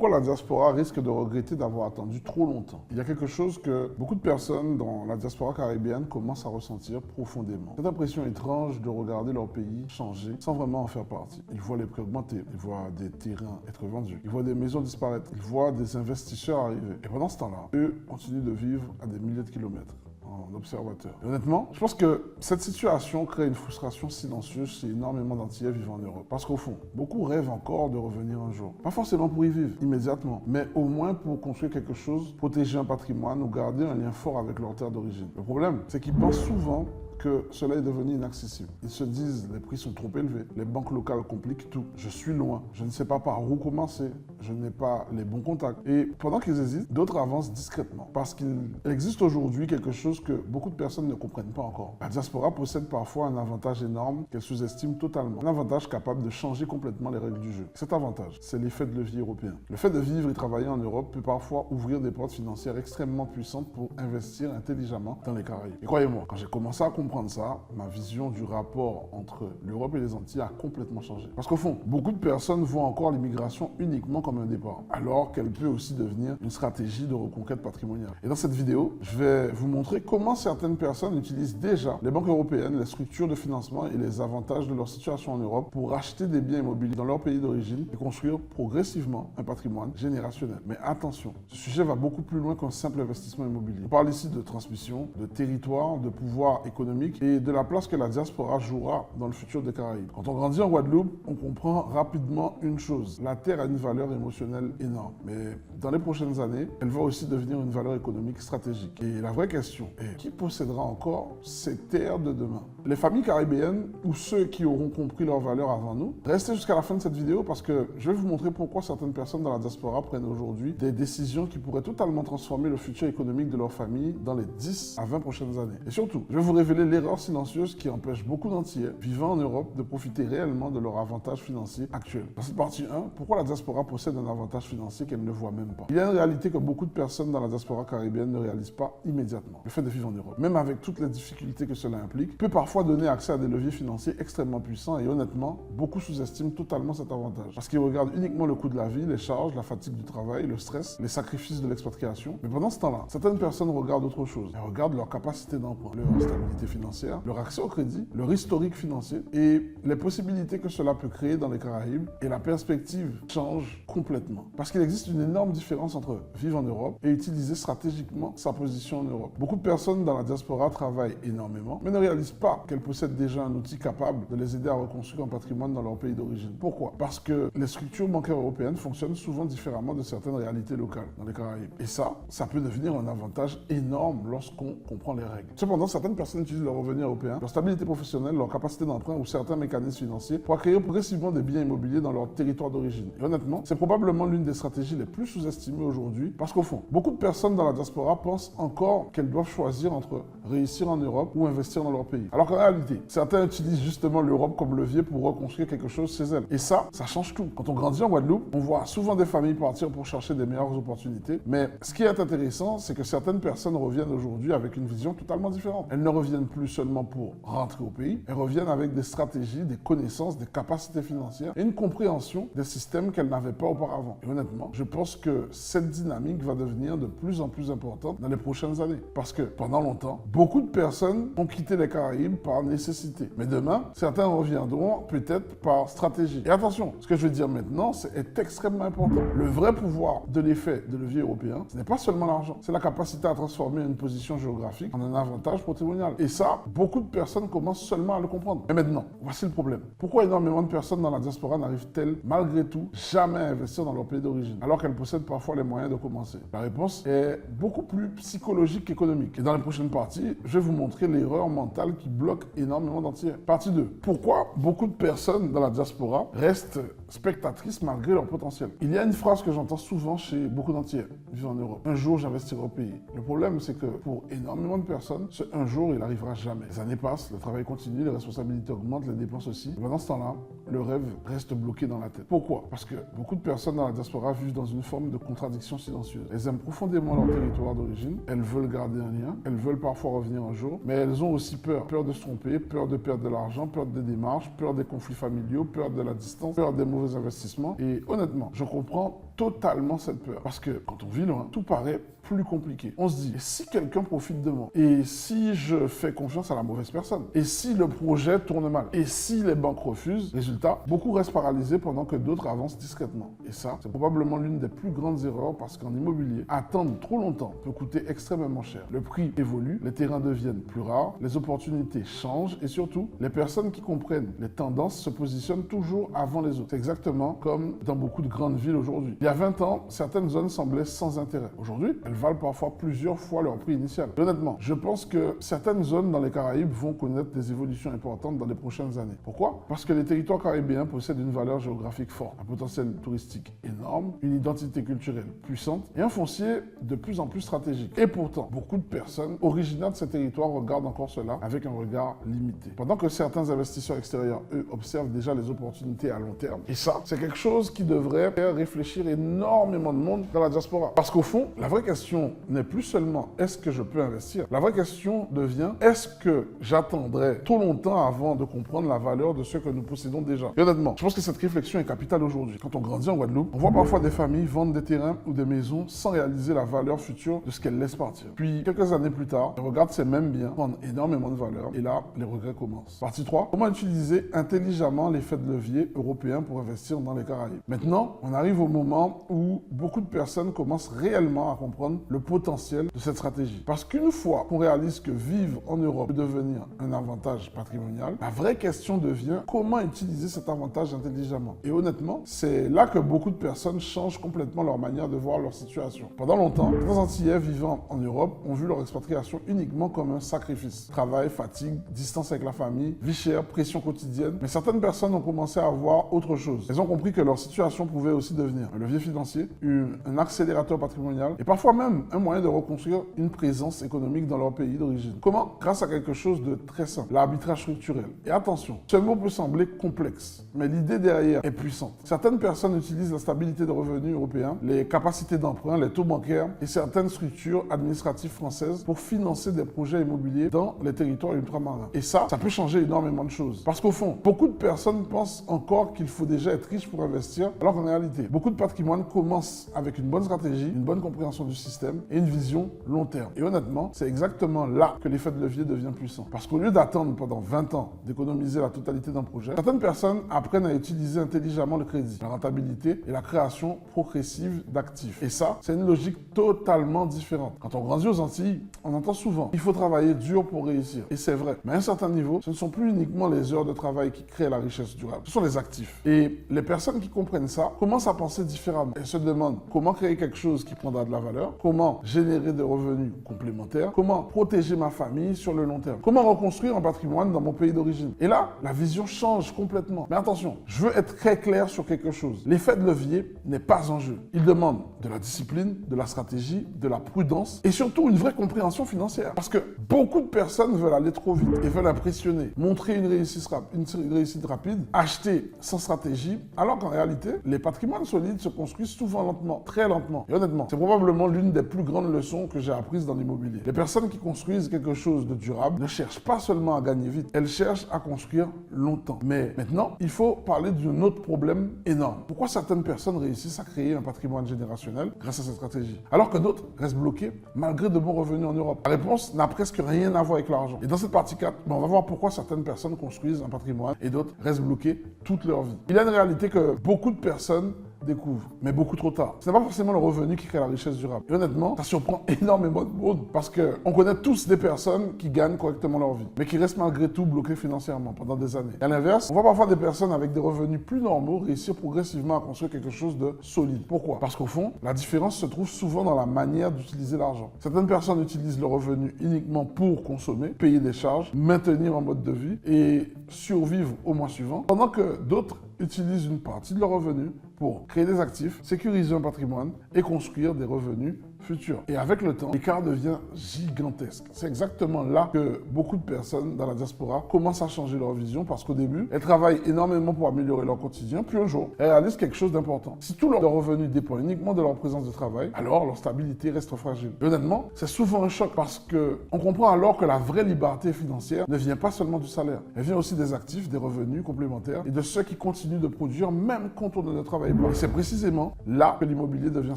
pourquoi la diaspora risque de regretter d'avoir attendu trop longtemps. Il y a quelque chose que beaucoup de personnes dans la diaspora caribéenne commencent à ressentir profondément. Cette impression étrange de regarder leur pays changer sans vraiment en faire partie. Ils voient les prix augmenter, ils voient des terrains être vendus, ils voient des maisons disparaître, ils voient des investisseurs arriver. Et pendant ce temps-là, eux continuent de vivre à des milliers de kilomètres en observateur. Et honnêtement, je pense que cette situation crée une frustration silencieuse chez énormément d'Antillais vivant en Europe. Parce qu'au fond, beaucoup rêvent encore de revenir un jour. Pas forcément pour y vivre immédiatement, mais au moins pour construire quelque chose, protéger un patrimoine ou garder un lien fort avec leur terre d'origine. Le problème, c'est qu'ils pensent souvent que cela est devenu inaccessible. Ils se disent, les prix sont trop élevés, les banques locales compliquent tout, je suis loin, je ne sais pas par où commencer, je n'ai pas les bons contacts. Et pendant qu'ils hésitent, d'autres avancent discrètement. Parce qu'il existe aujourd'hui quelque chose que beaucoup de personnes ne comprennent pas encore. La diaspora possède parfois un avantage énorme qu'elle sous-estime totalement. Un avantage capable de changer complètement les règles du jeu. Cet avantage, c'est l'effet de levier européen. Le fait de vivre et travailler en Europe peut parfois ouvrir des portes financières extrêmement puissantes pour investir intelligemment dans les Caraïbes. Et croyez-moi, quand j'ai commencé à comprendre ça, ma vision du rapport entre l'Europe et les Antilles a complètement changé. Parce qu'au fond, beaucoup de personnes voient encore l'immigration uniquement comme un départ, alors qu'elle peut aussi devenir une stratégie de reconquête patrimoniale. Et dans cette vidéo, je vais vous montrer comment certaines personnes utilisent déjà les banques européennes, les structures de financement et les avantages de leur situation en Europe pour acheter des biens immobiliers dans leur pays d'origine et construire progressivement un patrimoine générationnel. Mais attention, ce sujet va beaucoup plus loin qu'un simple investissement immobilier. On parle ici de transmission, de territoire, de pouvoir économique et de la place que la diaspora jouera dans le futur des Caraïbes. Quand on grandit en Guadeloupe, on comprend rapidement une chose. La terre a une valeur émotionnelle énorme. Mais dans les prochaines années, elle va aussi devenir une valeur économique stratégique. Et la vraie question est, qui possédera encore ces terres de demain? Les familles caribéennes ou ceux qui auront compris leur valeur avant nous? Restez jusqu'à la fin de cette vidéo parce que je vais vous montrer pourquoi certaines personnes dans la diaspora prennent aujourd'hui des décisions qui pourraient totalement transformer le futur économique de leur famille dans les 10 à 20 prochaines années. Et surtout, je vais vous révéler l'erreur silencieuse qui empêche beaucoup d'Antillais vivant en Europe de profiter réellement de leur avantage financier actuel. Dans cette partie 1, pourquoi la diaspora possède un avantage financier qu'elle ne voit même pas? Il y a une réalité que beaucoup de personnes dans la diaspora caribéenne ne réalisent pas immédiatement. Le fait de vivre en Europe, même avec toutes les difficultés que cela implique, peut parfois donner accès à des leviers financiers extrêmement puissants et honnêtement, beaucoup sous-estiment totalement cet avantage. Parce qu'ils regardent uniquement le coût de la vie, les charges, la fatigue du travail, le stress, les sacrifices de l'expatriation. Mais pendant ce temps-là, certaines personnes regardent autre chose. Elles regardent leur capacité d'emprunt, leur stabilité financière, leur accès au crédit, leur historique financier et les possibilités que cela peut créer dans les Caraïbes. Et la perspective change complètement. Parce qu'il existe une énorme différence entre vivre en Europe et utiliser stratégiquement sa position en Europe. Beaucoup de personnes dans la diaspora travaillent énormément, mais ne réalisent pas qu'elles possèdent déjà un outil capable de les aider à reconstruire un patrimoine dans leur pays d'origine. Pourquoi? Parce que les structures bancaires européennes fonctionnent souvent différemment de certaines réalités locales dans les Caraïbes. Et ça peut devenir un avantage énorme lorsqu'on comprend les règles. Cependant, certaines personnes utilisent leur revenu européen, leur stabilité professionnelle, leur capacité d'emprunt ou certains mécanismes financiers pour acquérir progressivement des biens immobiliers dans leur territoire d'origine. Et honnêtement, c'est probablement l'une des stratégies les plus sous-estimées aujourd'hui parce qu'au fond, beaucoup de personnes dans la diaspora pensent encore qu'elles doivent choisir entre réussir en Europe ou investir dans leur pays. Alors qu'en réalité, certains utilisent justement l'Europe comme levier pour reconstruire quelque chose chez elles. Et ça change tout. Quand on grandit en Guadeloupe, on voit souvent des familles partir pour chercher des meilleures opportunités. Mais ce qui est intéressant, c'est que certaines personnes reviennent aujourd'hui avec une vision totalement différente. Elles ne reviennent plus seulement pour rentrer au pays, elles reviennent avec des stratégies, des connaissances, des capacités financières et une compréhension des systèmes qu'elles n'avaient pas auparavant. Et honnêtement, je pense que cette dynamique va devenir de plus en plus importante dans les prochaines années. Parce que pendant longtemps, beaucoup de personnes ont quitté les Caraïbes par nécessité. Mais demain, certains reviendront peut-être par stratégie. Et attention, ce que je veux dire maintenant, est extrêmement important. Le vrai pouvoir de l'effet de levier européen, ce n'est pas seulement l'argent, c'est la capacité à transformer une position géographique en un avantage patrimonial. Et ça, beaucoup de personnes commencent seulement à le comprendre. Et maintenant, voici le problème. Pourquoi énormément de personnes dans la diaspora n'arrivent-elles malgré tout jamais à investir dans leur pays d'origine, alors qu'elles possèdent parfois les moyens de commencer? La réponse est beaucoup plus psychologique qu'économique. Et dans les prochaines parties, je vais vous montrer l'erreur mentale qui bloque énormément d'Antillais. Partie 2. Pourquoi beaucoup de personnes dans la diaspora restent spectatrices malgré leur potentiel? Il y a une phrase que j'entends souvent chez beaucoup d'Antillais vivant en Europe. Un jour, j'investirai au pays. Le problème, c'est que pour énormément de personnes, ce un jour, il n'arrivera jamais. Les années passent, le travail continue, les responsabilités augmentent, les dépenses aussi. Et pendant ce temps-là, le rêve reste bloqué dans la tête. Pourquoi? Parce que beaucoup de personnes dans la diaspora vivent dans une forme de contradiction silencieuse. Elles aiment profondément leur territoire d'origine, elles veulent garder un lien, elles veulent parfois revenir un jour, mais elles ont aussi peur. Peur de se tromper, peur de perdre de l'argent, peur des démarches, peur des conflits familiaux, peur de la distance, peur des mauvais investissements. Et honnêtement, je comprends totalement cette peur. Parce que quand on vit loin, tout paraît plus compliqué. On se dit, et si quelqu'un profite de moi? Et si je fais confiance à la mauvaise personne? Et si le projet tourne mal? Et si les banques refusent? Résultat, beaucoup restent paralysés pendant que d'autres avancent discrètement. Et ça, c'est probablement l'une des plus grandes erreurs parce qu'en immobilier, attendre trop longtemps peut coûter extrêmement cher. Le prix évolue, les terrains deviennent plus rares, les opportunités changent et surtout, les personnes qui comprennent les tendances se positionnent toujours avant les autres. C'est exactement comme dans beaucoup de grandes villes aujourd'hui. Il y a 20 ans, certaines zones semblaient sans intérêt. Aujourd'hui, elles valent parfois plusieurs fois leur prix initial. Et honnêtement, je pense que certaines zones dans les Caraïbes vont connaître des évolutions importantes dans les prochaines années. Pourquoi? Parce que les territoires caribéens possèdent une valeur géographique forte, un potentiel touristique énorme, une identité culturelle puissante et un foncier de plus en plus stratégique. Et pourtant, beaucoup de personnes originaires de ces territoires regardent encore cela avec un regard limité. Pendant que certains investisseurs extérieurs, eux, observent déjà les opportunités à long terme. Et ça, c'est quelque chose qui devrait faire réfléchir énormément de monde dans la diaspora. Parce qu'au fond, la vraie question n'est plus seulement est-ce que je peux investir? La vraie question devient est-ce que j'attendrai trop longtemps avant de comprendre la valeur de ce que nous possédons déjà? Et honnêtement, je pense que cette réflexion est capitale aujourd'hui. Quand on grandit en Guadeloupe, on voit parfois des familles vendre des terrains ou des maisons sans réaliser la valeur future de ce qu'elles laissent partir. Puis, quelques années plus tard, on regarde ces mêmes biens prendre énormément de valeur et là, les regrets commencent. Partie 3, comment utiliser intelligemment l'effet de levier européen pour investir dans les Caraïbes? Maintenant, on arrive au moment où beaucoup de personnes commencent réellement à comprendre le potentiel de cette stratégie. Parce qu'une fois qu'on réalise que vivre en Europe peut devenir un avantage patrimonial, la vraie question devient comment utiliser cet avantage intelligemment. Et honnêtement, c'est là que beaucoup de personnes changent complètement leur manière de voir leur situation. Pendant longtemps, les Antillais vivant en Europe ont vu leur expatriation uniquement comme un sacrifice. Travail, fatigue, distance avec la famille, vie chère, pression quotidienne. Mais certaines personnes ont commencé à voir autre chose. Elles ont compris que leur situation pouvait aussi devenir un levier financier, un accélérateur patrimonial et parfois même un moyen de reconstruire une présence économique dans leur pays d'origine. Comment? Grâce à quelque chose de très simple, l'arbitrage structurel. Et attention, ce mot peut sembler complexe, mais l'idée derrière est puissante. Certaines personnes utilisent la stabilité de revenus européens, les capacités d'emprunt, les taux bancaires et certaines structures administratives françaises pour financer des projets immobiliers dans les territoires ultramarins. Et ça peut changer énormément de choses. Parce qu'au fond, beaucoup de personnes pensent encore qu'il faut déjà être riche pour investir, alors qu'en réalité, beaucoup de patrimoine commence avec une bonne stratégie, une bonne compréhension du système et une vision long terme. Et honnêtement, c'est exactement là que l'effet de levier devient puissant. Parce qu'au lieu d'attendre pendant 20 ans d'économiser la totalité d'un projet, certaines personnes apprennent à utiliser intelligemment le crédit, la rentabilité et la création progressive d'actifs. Et ça, c'est une logique totalement différente. Quand on grandit aux Antilles, on entend souvent « il faut travailler dur pour réussir ». Et c'est vrai. Mais à un certain niveau, ce ne sont plus uniquement les heures de travail qui créent la richesse durable. Ce sont les actifs. Et les personnes qui comprennent ça commencent à penser différemment. Elles se demandent comment créer quelque chose qui prendra de la valeur, comment générer des revenus complémentaires, comment protéger ma famille sur le long terme, comment reconstruire un patrimoine dans mon pays d'origine. Et là, la vision change complètement. Mais attention, je veux être très clair sur quelque chose. L'effet de levier n'est pas en jeu. Il demande de la discipline, de la stratégie, de la prudence et surtout une vraie compréhension financière. Parce que beaucoup de personnes veulent aller trop vite et veulent impressionner, montrer une réussite rapide, acheter sans stratégie, alors qu'en réalité, les patrimoines solides se construisent souvent lentement, très lentement. Et honnêtement, c'est probablement l'une des plus grandes leçons que j'ai apprises dans l'immobilier. Les personnes qui construisent quelque chose de durable ne cherchent pas seulement à gagner vite, elles cherchent à construire longtemps. Mais maintenant, il faut parler d'un autre problème énorme. Pourquoi certaines personnes réussissent à créer un patrimoine générationnel grâce à cette stratégie, alors que d'autres restent bloqués malgré de bons revenus en Europe? La réponse n'a presque rien à voir avec l'argent. Et dans cette partie 4, on va voir pourquoi certaines personnes construisent un patrimoine et d'autres restent bloqués toute leur vie. Il y a une réalité que beaucoup de personnes découvrent, mais beaucoup trop tard. Ce n'est pas forcément le revenu qui crée la richesse durable. Et honnêtement, ça surprend énormément de monde parce qu'on connaît tous des personnes qui gagnent correctement leur vie, mais qui restent malgré tout bloquées financièrement pendant des années. Et à l'inverse, on voit parfois des personnes avec des revenus plus normaux réussir progressivement à construire quelque chose de solide. Pourquoi? Parce qu'au fond, la différence se trouve souvent dans la manière d'utiliser l'argent. Certaines personnes utilisent le revenu uniquement pour consommer, payer des charges, maintenir un mode de vie et survivre au mois suivant, pendant que d'autres utilisent une partie de leur revenu pour créer des actifs, sécuriser un patrimoine et construire des revenus futures. Et avec le temps, l'écart devient gigantesque. C'est exactement là que beaucoup de personnes dans la diaspora commencent à changer leur vision parce qu'au début, elles travaillent énormément pour améliorer leur quotidien, puis un jour, elles réalisent quelque chose d'important. Si tout leur revenu dépend uniquement de leur présence de travail, alors leur stabilité reste fragile. Et honnêtement, c'est souvent un choc parce qu'on comprend alors que la vraie liberté financière ne vient pas seulement du salaire. Elle vient aussi des actifs, des revenus complémentaires et de ceux qui continuent de produire même quand on ne travaille pas. Et c'est précisément là que l'immobilier devient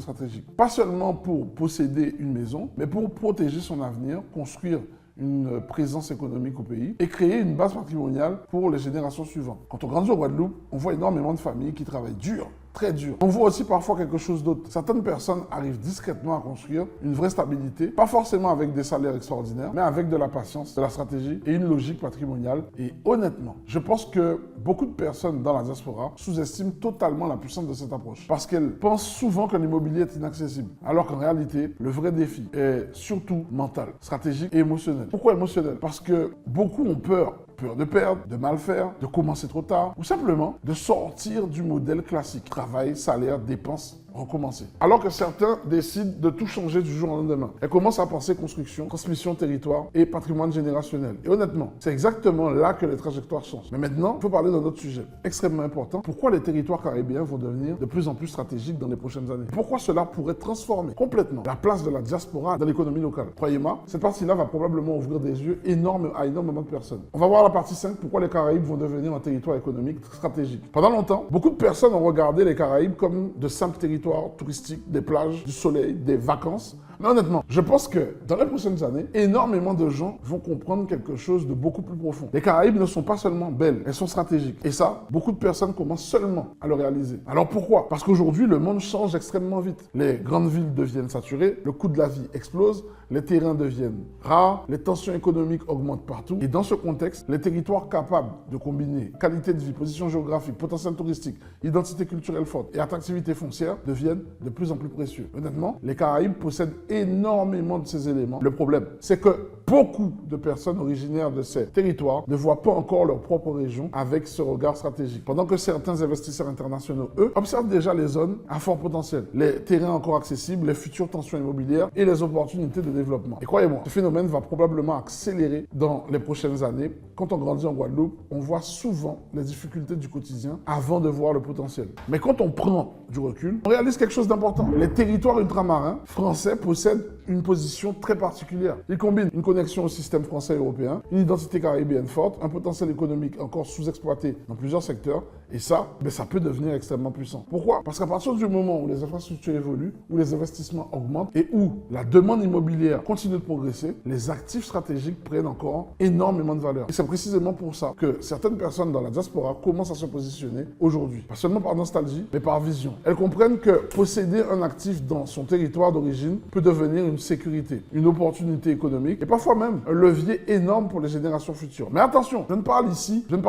stratégique. Pas seulement pour posséder une maison, mais pour protéger son avenir, construire une présence économique au pays et créer une base patrimoniale pour les générations suivantes. Quand on grandit au Guadeloupe, on voit énormément de familles qui travaillent dur, très dur. On voit aussi parfois quelque chose d'autre. Certaines personnes arrivent discrètement à construire une vraie stabilité, pas forcément avec des salaires extraordinaires, mais avec de la patience, de la stratégie et une logique patrimoniale. Et honnêtement, je pense que beaucoup de personnes dans la diaspora sous-estiment totalement la puissance de cette approche parce qu'elles pensent souvent que l'immobilier est inaccessible, alors qu'en réalité, le vrai défi est surtout mental, stratégique et émotionnel. Pourquoi émotionnel? Parce que beaucoup ont peur de perdre, de mal faire, de commencer trop tard, ou simplement de sortir du modèle classique. Travail, salaire, dépenses, recommencer. Alors que certains décident de tout changer du jour au lendemain. Elles commencent à penser construction, transmission territoire et patrimoine générationnel. Et honnêtement, c'est exactement là que les trajectoires changent. Mais maintenant, il faut parler d'un autre sujet extrêmement important. Pourquoi les territoires caribéens vont devenir de plus en plus stratégiques dans les prochaines années? Pourquoi cela pourrait transformer complètement la place de la diaspora dans l'économie locale? Croyez-moi, cette partie-là va probablement ouvrir des yeux à énormément de personnes. On va voir la partie 5, pourquoi les Caraïbes vont devenir un territoire économique stratégique. Pendant longtemps, beaucoup de personnes ont regardé les Caraïbes comme de simples territoires touristiques, des plages, du soleil, des vacances. Mais honnêtement, je pense que dans les prochaines années, énormément de gens vont comprendre quelque chose de beaucoup plus profond. Les Caraïbes ne sont pas seulement belles, elles sont stratégiques. Et ça, beaucoup de personnes commencent seulement à le réaliser. Alors pourquoi? Parce qu'aujourd'hui, le monde change extrêmement vite. Les grandes villes deviennent saturées, le coût de la vie explose, les terrains deviennent rares, les tensions économiques augmentent partout. Et dans ce contexte, les territoires capables de combiner qualité de vie, position géographique, potentiel touristique, identité culturelle forte et attractivité foncière deviennent de plus en plus précieux. Honnêtement, les Caraïbes possèdent énormément de ces éléments. Le problème, c'est que beaucoup de personnes originaires de ces territoires ne voient pas encore leur propre région avec ce regard stratégique. Pendant que certains investisseurs internationaux, eux, observent déjà les zones à fort potentiel, les terrains encore accessibles, les futures tensions immobilières et les opportunités de développement. Et croyez-moi, ce phénomène va probablement accélérer dans les prochaines années. Quand on grandit en Guadeloupe, on voit souvent les difficultés du quotidien avant de voir le potentiel. Mais quand on prend du recul, on réalise quelque chose d'important. Les territoires ultramarins français possèdent une position très particulière. Ils combinent une connexion au système français et européen, une identité caribéenne forte, un potentiel économique encore sous-exploité dans plusieurs secteurs, et ça, ça peut devenir extrêmement puissant. Pourquoi? Parce qu'à partir du moment où les infrastructures évoluent, où les investissements augmentent et où la demande immobilière continue de progresser, les actifs stratégiques prennent encore énormément de valeur. Et c'est précisément pour ça que certaines personnes dans la diaspora commencent à se positionner aujourd'hui. Pas seulement par nostalgie, mais par vision. Elles comprennent que posséder un actif dans son territoire d'origine peut devenir une sécurité, une opportunité économique et parfois même un levier énorme pour les générations futures. Mais attention, je ne parle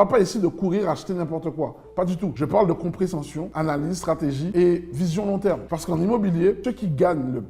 pas ici de courir acheter n'importe quoi. Pas du tout. Je parle de compréhension, analyse, stratégie et vision long terme. Parce qu'en immobilier, ceux qui gagnent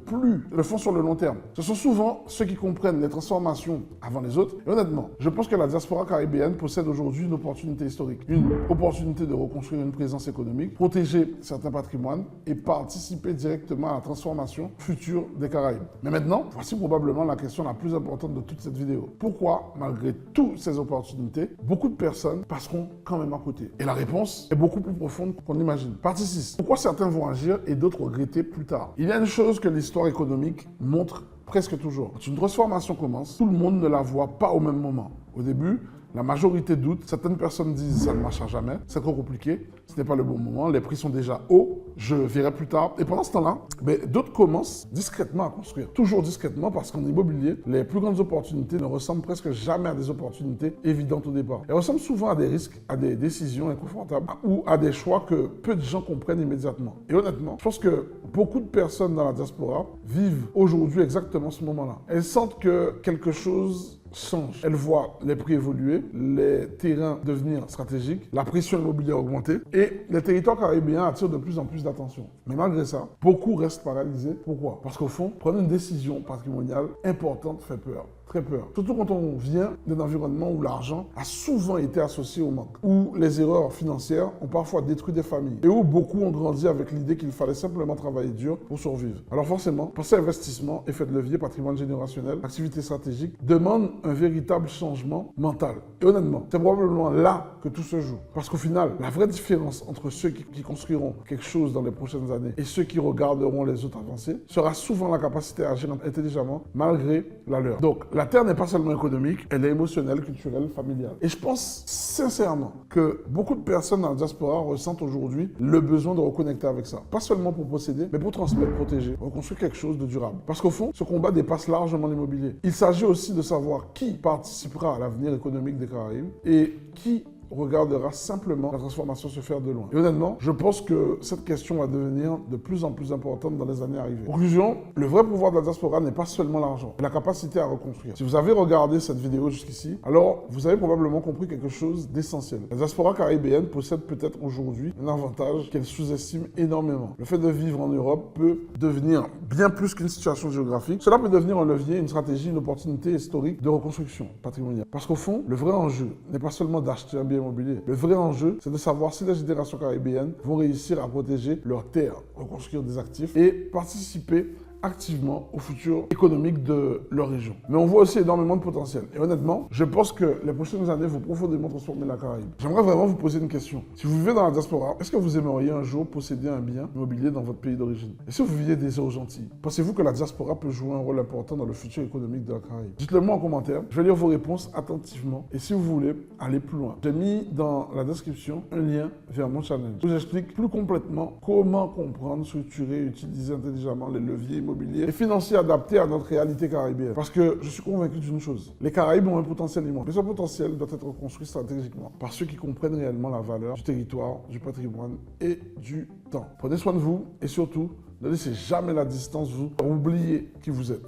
le font sur le long terme. Ce sont souvent ceux qui comprennent les transformations avant les autres. Et honnêtement, je pense que la diaspora caribéenne possède aujourd'hui une opportunité historique. Une opportunité de reconstruire une présence économique, protéger certains patrimoines et participer directement à la transformation future des Caraïbes. Mais maintenant, voici probablement la question la plus importante de toute cette vidéo. Pourquoi, malgré toutes ces opportunités, beaucoup de personnes passeront quand même à côté? Et la réponse est beaucoup plus profonde qu'on imagine. Partie 6. Pourquoi certains vont agir et d'autres regretter plus tard? Il y a une chose que l'histoire économique montre presque toujours. Quand une transformation commence, tout le monde ne la voit pas au même moment. Au début, la majorité doute, certaines personnes disent ça ne marchera jamais, c'est trop compliqué, ce n'est pas le bon moment, les prix sont déjà hauts, je verrai plus tard. Et pendant ce temps-là, d'autres commencent discrètement à construire. Toujours discrètement parce qu'en immobilier, les plus grandes opportunités ne ressemblent presque jamais à des opportunités évidentes au départ. Elles ressemblent souvent à des risques, à des décisions inconfortables ou à des choix que peu de gens comprennent immédiatement. Et honnêtement, je pense que beaucoup de personnes dans la diaspora vivent aujourd'hui exactement ce moment-là. Elles sentent que quelque chose change. Elles voient les prix évoluer, les terrains devenir stratégiques, la pression immobilière augmenter et les territoires caribéens attirent de plus en plus d'attention. Mais malgré ça, beaucoup restent paralysés. Pourquoi? Parce qu'au fond, prendre une décision patrimoniale importante fait peur. très peur. Surtout quand on vient d'un environnement où l'argent a souvent été associé au manque, où les erreurs financières ont parfois détruit des familles et où beaucoup ont grandi avec l'idée qu'il fallait simplement travailler dur pour survivre. Alors forcément, penser à investissement, effet de levier, patrimoine générationnel, activité stratégique demande un véritable changement mental. Et honnêtement, c'est probablement là que tout se joue. Parce qu'au final, la vraie différence entre ceux qui construiront quelque chose dans les prochaines années et ceux qui regarderont les autres avancer sera souvent la capacité à agir intelligemment malgré la leur. Donc, la Terre n'est pas seulement économique, elle est émotionnelle, culturelle, familiale. Et je pense sincèrement que beaucoup de personnes dans la diaspora ressentent aujourd'hui le besoin de reconnecter avec ça. Pas seulement pour posséder, mais pour transmettre, protéger, reconstruire quelque chose de durable. Parce qu'au fond, ce combat dépasse largement l'immobilier. Il s'agit aussi de savoir qui participera à l'avenir économique des Caraïbes et qui regardera simplement la transformation se faire de loin. Et honnêtement, je pense que cette question va devenir de plus en plus importante dans les années à arriver. Conclusion, le vrai pouvoir de la diaspora n'est pas seulement l'argent, mais la capacité à reconstruire. Si vous avez regardé cette vidéo jusqu'ici, alors vous avez probablement compris quelque chose d'essentiel. La diaspora caribéenne possède peut-être aujourd'hui un avantage qu'elle sous-estime énormément. Le fait de vivre en Europe peut devenir bien plus qu'une situation géographique. Cela peut devenir un levier, une stratégie, une opportunité historique de reconstruction patrimoniale. Parce qu'au fond, le vrai enjeu n'est pas seulement d'acheter un bien immobilier. Le vrai enjeu, c'est de savoir si les générations caribéennes vont réussir à protéger leurs terres, reconstruire des actifs et participer activement au futur économique de leur région. Mais on voit aussi énormément de potentiel. Et honnêtement, je pense que les prochaines années vont profondément transformer la Caraïbe. J'aimerais vraiment vous poser une question. Si vous vivez dans la diaspora, est-ce que vous aimeriez un jour posséder un bien immobilier dans votre pays d'origine? Et si vous viviez des eaux gentilles, pensez-vous que la diaspora peut jouer un rôle important dans le futur économique de la Caraïbe? Dites-le moi en commentaire. Je vais lire vos réponses attentivement. Et si vous voulez aller plus loin, j'ai mis dans la description un lien vers mon challenge. Je vous explique plus complètement comment comprendre, structurer et utiliser intelligemment les leviers immobilier et financier adapté à notre réalité caribéenne. Parce que je suis convaincu d'une chose, les Caraïbes ont un potentiel immense, mais ce potentiel doit être construit stratégiquement par ceux qui comprennent réellement la valeur du territoire, du patrimoine et du temps. Prenez soin de vous et surtout, ne laissez jamais la distance vous oublier qui vous êtes.